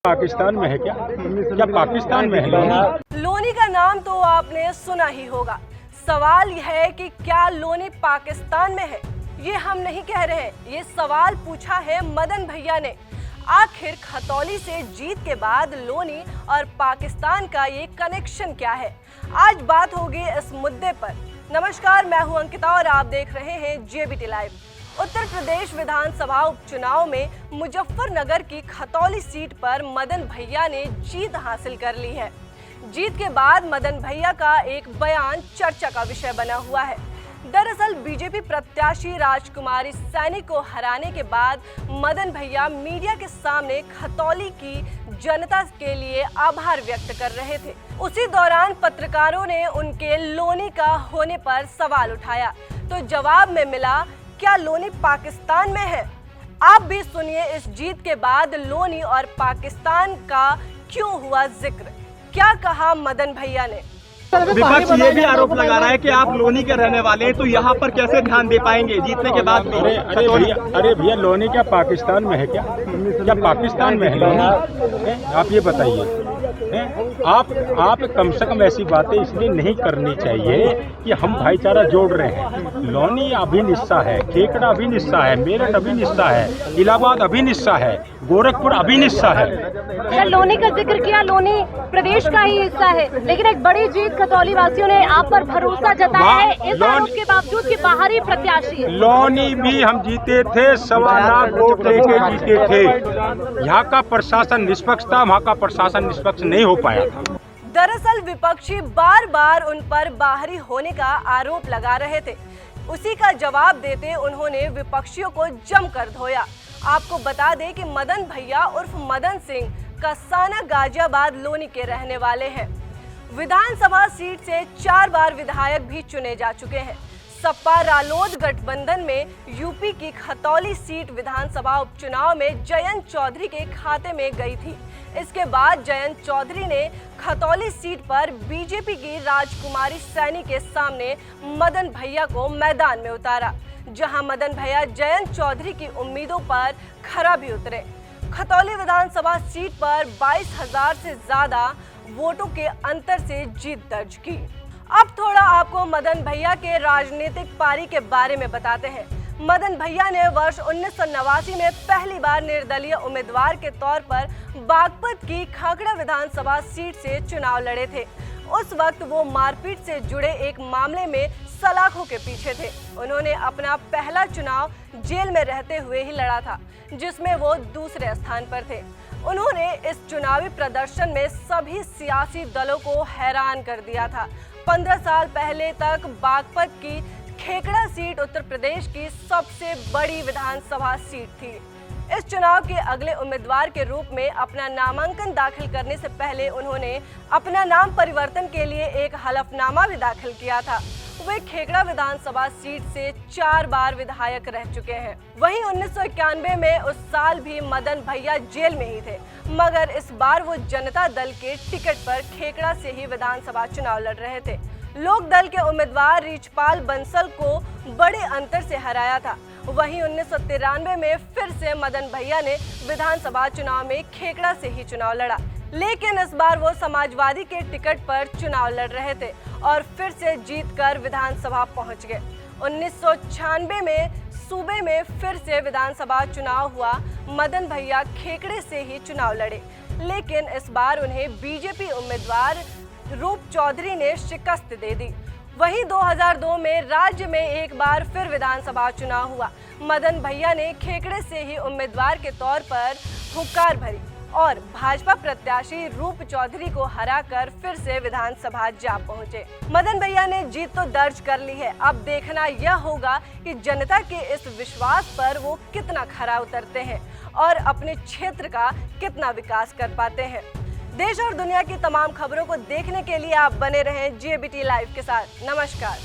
पाकिस्तान में है क्या? क्या पाकिस्तान में है लोनी? लोनी का नाम तो आपने सुना ही होगा। सवाल यह है कि क्या लोनी पाकिस्तान में है? ये हम नहीं कह रहे हैं, ये सवाल पूछा है मदन भैया ने। आखिर खतौली से जीत के बाद लोनी और पाकिस्तान का ये कनेक्शन क्या है? आज बात होगी इस मुद्दे पर। नमस्कार, मैं हूं अंकिता और आप देख रहे हैं JBT लाइव। उत्तर प्रदेश विधानसभा उपचुनाव में मुजफ्फरनगर की खतौली सीट पर मदन भैया ने जीत हासिल कर ली है। जीत के बाद मदन भैया का एक बयान चर्चा का विषय बना हुआ है। दरअसल बीजेपी प्रत्याशी राजकुमारी सैनी को हराने के बाद मदन भैया मीडिया के सामने खतौली की जनता के लिए आभार व्यक्त कर रहे थे। उसी दौरान पत्रकारों ने उनके लोनी का होने पर सवाल उठाया, तो जवाब में मिला क्या लोनी पाकिस्तान में है? आप भी सुनिए इस जीत के बाद लोनी और पाकिस्तान का क्यों हुआ जिक्र। क्या कहा मदन भैया ने? विपक्ष ये भी आरोप लगा रहा है कि आप लोनी के रहने वाले हैं, तो यहाँ पर कैसे ध्यान दे पाएंगे जीतने के बाद? अरे भैया लोनी क्या पाकिस्तान में है क्या? क्या पाकिस्तान में है लोनी? आप ये बताइए। आप कम से कम ऐसी बातें इसलिए नहीं करनी चाहिए कि हम भाईचारा जोड़ रहे हैं। लोनी अभिन्न हिस्सा है, खेकड़ा अभिन्न हिस्सा है, मेरठ अभिन्न हिस्सा है, इलाहाबाद अभिन्न हिस्सा है, गोरखपुर अभिन्न हिस्सा है। लोनी का जिक्र किया, लोनी प्रदेश का ही हिस्सा है, लेकिन एक बड़ी जीत खतौली वासियों ने आप पर भरोसा जताया है इस आरोप के बावजूद कि बाहरी प्रत्याशी है। लोनी भी हम जीते थे, 1.25 लाख वोट लेके जीते थे। यहाँ का प्रशासन निष्पक्ष था, वहाँ का प्रशासन निष्पक्ष नहीं हो पाया था। दरअसल विपक्षी बार बार उन पर बाहरी होने का आरोप लगा रहे थे। उसी का जवाब देते उन्होंने विपक्षियों को जमकर धोया। आपको बता दें कि मदन भैया उर्फ मदन सिंह कसाना गाजियाबाद लोनी के रहने वाले हैं। विधानसभा सीट से 4 बार विधायक भी चुने जा चुके हैं। सपा रालोद गठबंधन में यूपी की खतौली सीट विधानसभा उपचुनाव में जयंत चौधरी के खाते में गई थी। इसके बाद जयंत चौधरी ने खतौली सीट पर बीजेपी की राजकुमारी सैनी के सामने मदन भैया को मैदान में उतारा, जहां मदन भैया जयंत चौधरी की उम्मीदों पर खरा भी उतरे। खतौली विधानसभा सीट पर 22,000 से ज्यादा वोटों के अंतर से जीत दर्ज की। अब थोड़ा आपको मदन भैया के राजनीतिक पारी के बारे में बताते हैं। मदन भैया ने वर्ष 1989 में पहली बार निर्दलीय उम्मीदवार के तौर पर बागपत की खाकड़ा विधानसभा सीट से चुनाव लड़े थे। उस वक्त वो मारपीट से जुड़े एक मामले में सलाखों के पीछे थे। उन्होंने अपना पहला चुनाव जेल में रहते हुए ही लड़ा था, जिसमें वो दूसरे स्थान पर थे। उन्होंने इस चुनावी प्रदर्शन में सभी सियासी दलों को हैरान कर दिया था। 15 साल पहले तक बागपत की खेकड़ा सीट उत्तर प्रदेश की सबसे बड़ी विधानसभा सीट थी। इस चुनाव के अगले उम्मीदवार के रूप में अपना नामांकन दाखिल करने से पहले उन्होंने अपना नाम परिवर्तन के लिए एक हलफनामा भी दाखिल किया था। वे खेकड़ा विधानसभा सीट से 4 बार विधायक रह चुके हैं। वहीं 1991 में उस साल भी मदन भैया जेल में ही थे, मगर इस बार वो जनता दल के टिकट पर खेकड़ा से ही विधानसभा चुनाव लड़ रहे थे। लोक दल के उम्मीदवार रिचपाल बंसल को बड़े अंतर से हराया था। वहीं 1993 में फिर से मदन भैया ने विधानसभा चुनाव में खेकड़ा से ही चुनाव लड़ा, लेकिन इस बार वो समाजवादी के टिकट पर चुनाव लड़ रहे थे और फिर से जीतकर विधानसभा पहुंच गए। 1996 में सूबे में फिर से विधानसभा चुनाव हुआ। मदन भैया खेकड़े से ही चुनाव लड़े, लेकिन इस बार उन्हें बीजेपी उम्मीदवार रूप चौधरी ने शिकस्त दे दी। वहीं 2002 में राज्य में एक बार फिर विधानसभा चुनाव हुआ। मदन भैया ने खेकड़े से ही उम्मीदवार के तौर पर हुंकार भरी और भाजपा प्रत्याशी रूप चौधरी को हराकर फिर से विधानसभा जा पहुंचे। मदन भैया ने जीत तो दर्ज कर ली है। अब देखना यह होगा कि जनता के इस विश्वास पर वो कितना खरा उतरते हैं और अपने क्षेत्र का कितना विकास कर पाते हैं। देश और दुनिया की तमाम खबरों को देखने के लिए आप बने रहें JBT लाइव के साथ। नमस्कार।